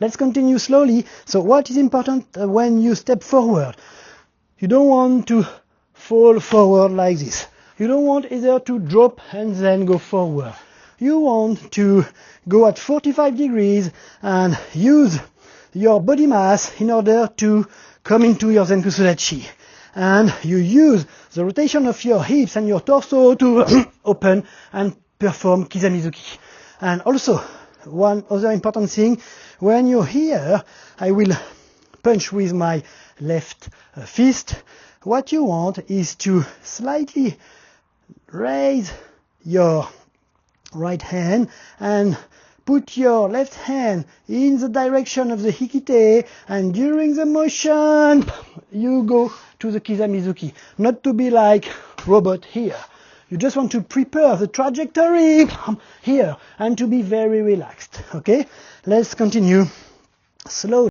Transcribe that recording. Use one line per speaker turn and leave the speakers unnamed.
Let's continue slowly. So what is important when you step forward? You don't want to fall forward like this. You don't want either to drop and then go forward. You want to go at 45 degrees and use your body mass in order to come into your Zenkusu Dachi. And you use the rotation of your hips and your torso to open and perform Kizamizuki. And also, one other important thing, when you're here, I will punch with my left fist. What you want is to slightly raise your right hand and put your left hand in the direction of the Hikite, and during the motion you go to the Kizamizuki. Not to be like robot here. You just want to prepare the trajectory here and to be very relaxed. Okay? Let's continue slowly.